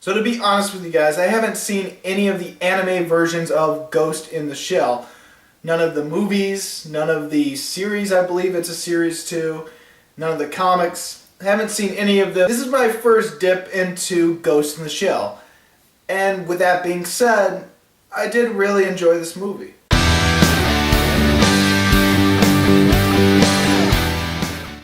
So to be honest with you guys, I haven't seen any of the anime versions of Ghost in the Shell. None of the movies, none of the series, I believe it's a series too, none of the comics. I haven't seen any of them. This is my first dip into Ghost in the Shell. And with that being said, I did really enjoy this movie.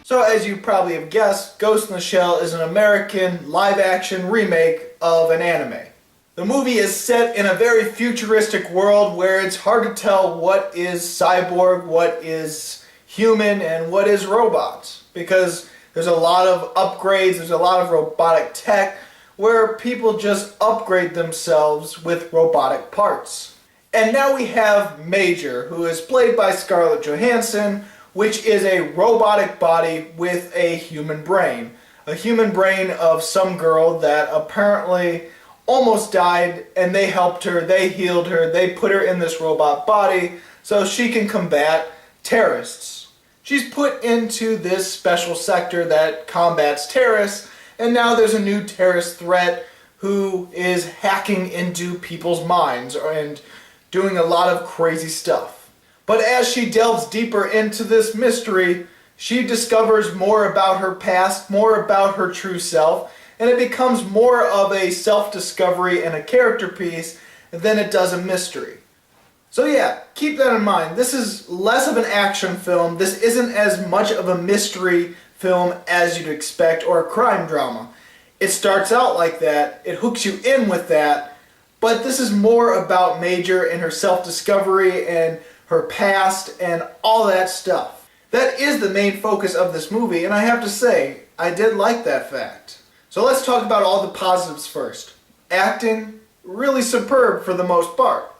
So as you probably have guessed, Ghost in the Shell is an American live-action remake of an anime. The movie is set in a very futuristic world where it's hard to tell what is cyborg, what is human, and what is robots. Because there's a lot of upgrades, there's a lot of robotic tech where people just upgrade themselves with robotic parts. And now we have Major, who is played by Scarlett Johansson, which is a robotic body with a human brain. A human brain of some girl that apparently almost died, and they helped her, they healed her, they put her in this robot body so she can combat terrorists. She's put into this special sector that combats terrorists, and now there's a new terrorist threat who is hacking into people's minds and doing a lot of crazy stuff. But as she delves deeper into this mystery, she discovers more about her past, more about her true self, and it becomes more of a self-discovery and a character piece than it does a mystery. So yeah, keep that in mind. This is less of an action film. This isn't as much of a mystery film as you'd expect, or a crime drama. It starts out like that, it hooks you in with that, but this is more about Major and her self-discovery and her past, and all that stuff. That is the main focus of this movie, and I have to say, I did like that fact. So let's talk about all the positives first. Acting, really superb for the most part.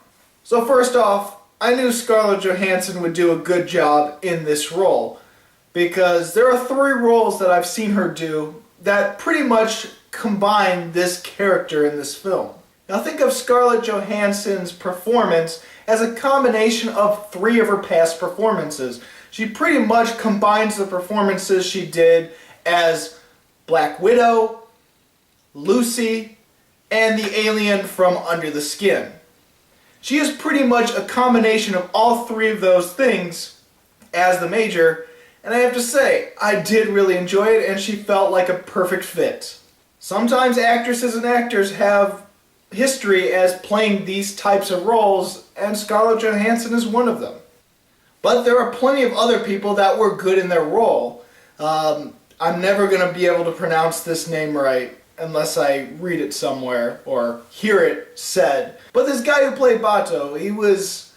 So first off, I knew Scarlett Johansson would do a good job in this role, because there are 3 roles that I've seen her do that pretty much combine this character in this film. Now think of Scarlett Johansson's performance as a combination of 3 of her past performances. She pretty much combines the performances she did as Black Widow, Lucy, and the alien from Under the Skin. She is pretty much a combination of all 3 of those things as the Major, and I have to say, I did really enjoy it, and she felt like a perfect fit. Sometimes actresses and actors have history as playing these types of roles, and Scarlett Johansson is one of them. But there are plenty of other people that were good in their role. I'm never going to be able to pronounce this name right unless I read it somewhere or hear it said. But this guy who played Bato, he was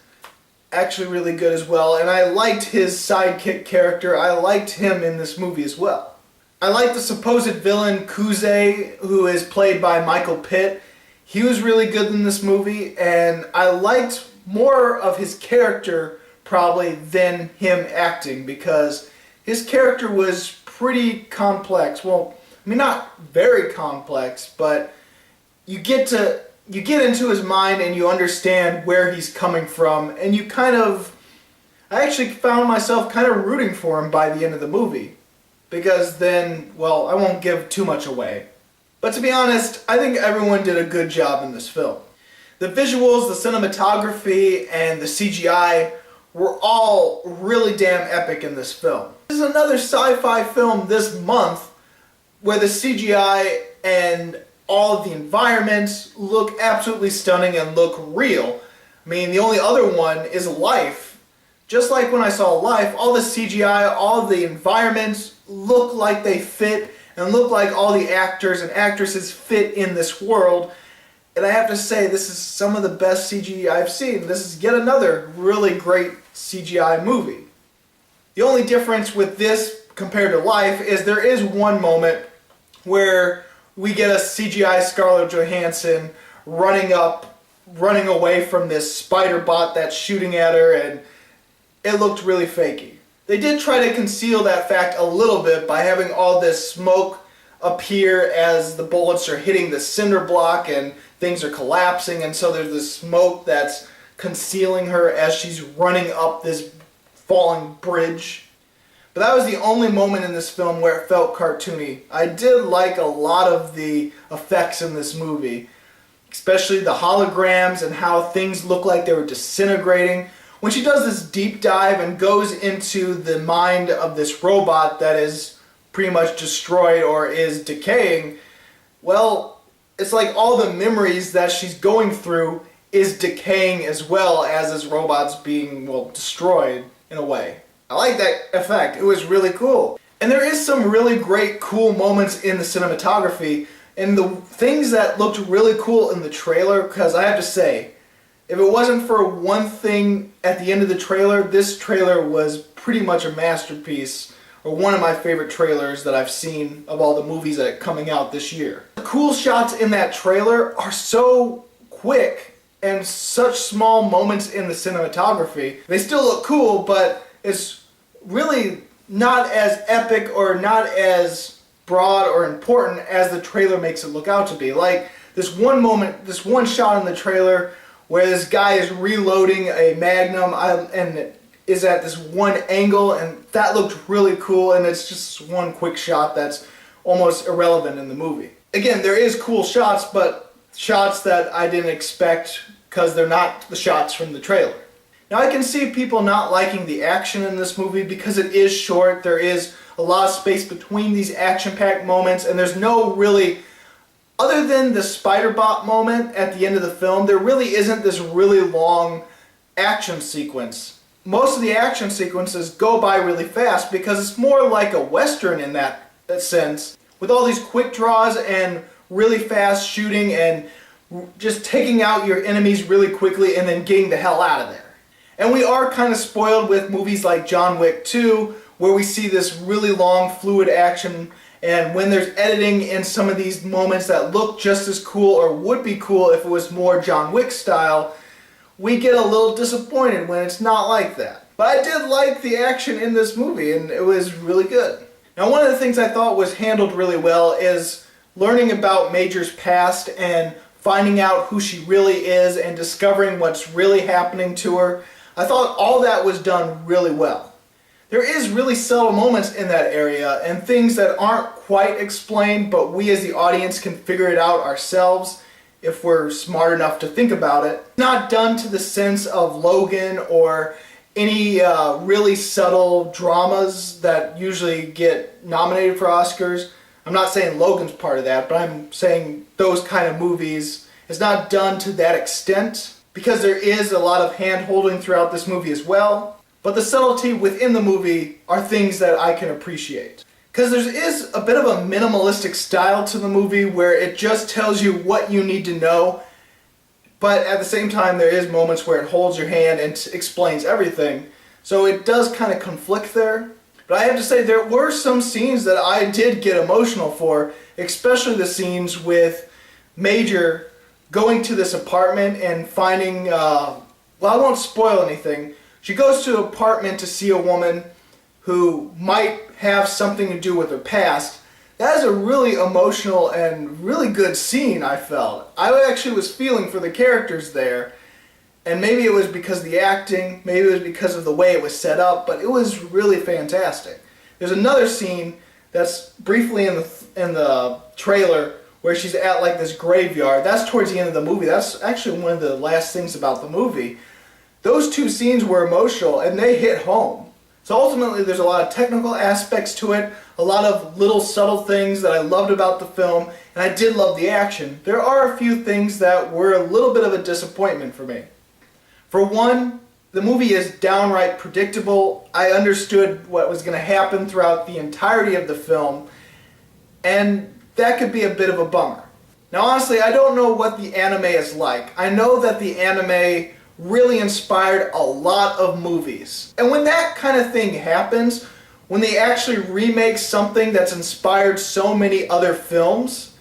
actually really good as well, and I liked his sidekick character. I liked him in this movie as well. I liked the supposed villain Kuze, who is played by Michael Pitt. He was really good in this movie, and I liked more of his character probably than him acting, because his character was pretty complex. Well, I mean, not very complex, but you get into his mind and you understand where he's coming from, and I actually found myself kind of rooting for him by the end of the movie, because then, well, I won't give too much away. But to be honest, I think everyone did a good job in this film. The visuals, the cinematography, and the CGI were all really damn epic in this film. This is another sci-fi film this month where the CGI and all of the environments look absolutely stunning and look real. I mean, the only other one is Life. Just like when I saw Life, all the CGI, all the environments look like they fit and look like all the actors and actresses fit in this world. And I have to say, this is some of the best CGI I've seen. This is yet another really great CGI movie. The only difference with this compared to Life is there is one moment where we get a CGI Scarlett Johansson running away from this spider bot that's shooting at her, and it looked really fakey. They did try to conceal that fact a little bit by having all this smoke appear as the bullets are hitting the cinder block and things are collapsing, and so there's this smoke that's concealing her as she's running up this falling bridge. But that was the only moment in this film where it felt cartoony. I did like a lot of the effects in this movie, especially the holograms and how things look like they were disintegrating. When she does this deep dive and goes into the mind of this robot that is pretty much destroyed or is decaying, well, it's like all the memories that she's going through is decaying as well as this robot's being, well, destroyed in a way. I like that effect. It was really cool. And there is some really great cool moments in the cinematography and the things that looked really cool in the trailer, because I have to say, if it wasn't for one thing at the end of the trailer, this trailer was pretty much a masterpiece, or one of my favorite trailers that I've seen of all the movies that are coming out this year. The cool shots in that trailer are so quick and such small moments in the cinematography. They still look cool, but it's really not as epic or not as broad or important as the trailer makes it look out to be. Like this one moment, this one shot in the trailer where this guy is reloading a Magnum and is at this one angle, and that looked really cool, and it's just one quick shot that's almost irrelevant in the movie. Again, there is cool shots, but shots that I didn't expect because they're not the shots from the trailer. Now I can see people not liking the action in this movie because it is short. There is a lot of space between these action-packed moments, and there's no really, other than the Spider-Bot moment at the end of the film, there really isn't this really long action sequence. Most of the action sequences go by really fast because it's more like a Western in that sense, with all these quick draws and really fast shooting and just taking out your enemies really quickly and then getting the hell out of there. And we are kind of spoiled with movies like John Wick 2, where we see this really long, fluid action, and when there's editing in some of these moments that look just as cool or would be cool if it was more John Wick style, we get a little disappointed when it's not like that. But I did like the action in this movie, and it was really good. Now, one of the things I thought was handled really well is learning about Major's past and finding out who she really is and discovering what's really happening to her. I thought all that was done really well. There is really subtle moments in that area and things that aren't quite explained, but we as the audience can figure it out ourselves if we're smart enough to think about it. Not done to the sense of Logan or any really subtle dramas that usually get nominated for Oscars. I'm not saying Logan's part of that, but I'm saying those kind of movies. It's not done to that extent, because there is a lot of hand-holding throughout this movie as well. But the subtlety within the movie are things that I can appreciate. Because there is a bit of a minimalistic style to the movie where it just tells you what you need to know, but at the same time there is moments where it holds your hand and explains everything. So it does kind of conflict there. But I have to say there were some scenes that I did get emotional for, especially the scenes with Major going to this apartment and finding, well, I won't spoil anything. She goes to an apartment to see a woman who might have something to do with her past. That is a really emotional and really good scene, I felt. I actually was feeling for the characters there. And maybe it was because of the acting, maybe it was because of the way it was set up, but it was really fantastic. There's another scene that's briefly in the trailer where she's at like this graveyard. That's towards the end of the movie. That's actually one of the last things about the movie. Those two scenes were emotional and they hit home. So ultimately there's a lot of technical aspects to it, a lot of little subtle things that I loved about the film, and I did love the action. There are a few things that were a little bit of a disappointment for me. For one, the movie is downright predictable. I understood what was going to happen throughout the entirety of the film, and that could be a bit of a bummer. Now honestly, I don't know what the anime is like. I know that the anime really inspired a lot of movies. And when that kind of thing happens, when they actually remake something that's inspired so many other films,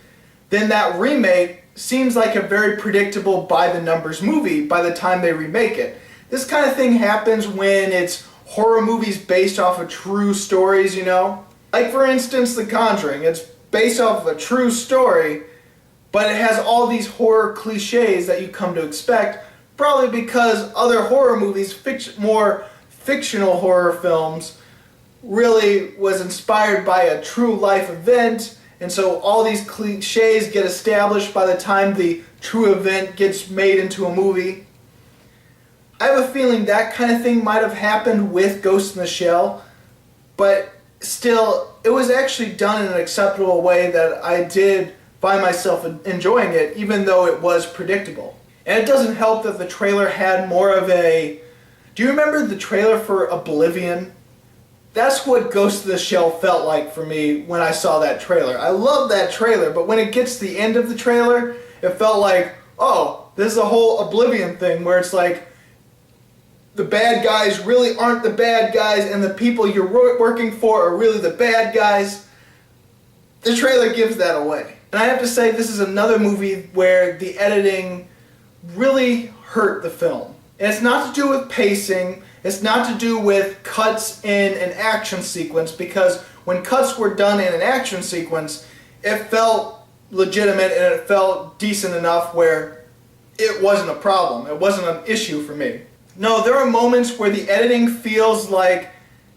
then that remake seems like a very predictable by-the-numbers movie by the time they remake it. This kind of thing happens when it's horror movies based off of true stories, you know? Like for instance, The Conjuring. It's based off of a true story, but it has all these horror cliches that you come to expect, probably because other horror movies, more fictional horror films, really was inspired by a true life event, and so all these cliches get established by the time the true event gets made into a movie. I have a feeling that kind of thing might have happened with Ghost in the Shell, but still, it was actually done in an acceptable way that I did find myself enjoying it, even though it was predictable. And it doesn't help that the trailer had more of a... Do you remember the trailer for Oblivion? That's what Ghost in the Shell felt like for me when I saw that trailer. I love that trailer, but when it gets to the end of the trailer, it felt like, oh, this is a whole Oblivion thing where it's like the bad guys really aren't the bad guys and the people you're working for are really the bad guys. The trailer gives that away. And I have to say, this is another movie where the editing really hurt the film. And it's not to do with pacing, it's not to do with cuts in an action sequence, because when cuts were done in an action sequence, it felt legitimate and it felt decent enough where it wasn't a problem. It wasn't an issue for me. No, there are moments where the editing feels like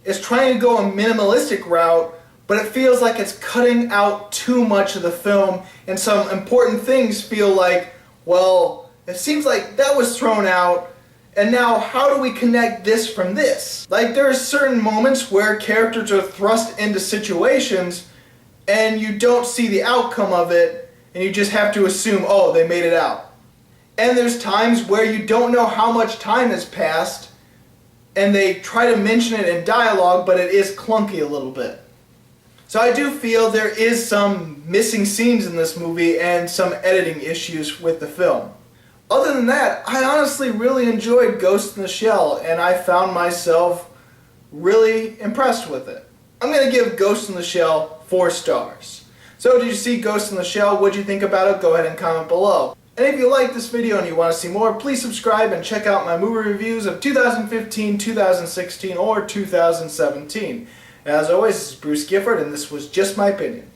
it's trying to go a minimalistic route, but it feels like it's cutting out too much of the film, and some important things feel like, well, it seems like that was thrown out, and now how do we connect this from this? Like, there are certain moments where characters are thrust into situations and you don't see the outcome of it, and you just have to assume, oh, they made it out. And there's times where you don't know how much time has passed, and they try to mention it in dialogue, but it is clunky a little bit. So I do feel there is some missing scenes in this movie and some editing issues with the film. Other than that, I honestly really enjoyed Ghost in the Shell, and I found myself really impressed with it. I'm going to give Ghost in the Shell 4 stars. So did you see Ghost in the Shell? What'd you think about it? Go ahead and comment below. And if you like this video and you want to see more, please subscribe and check out my movie reviews of 2015, 2016, or 2017. As always, this is Bruce Gifford, and this was Just My Opinion.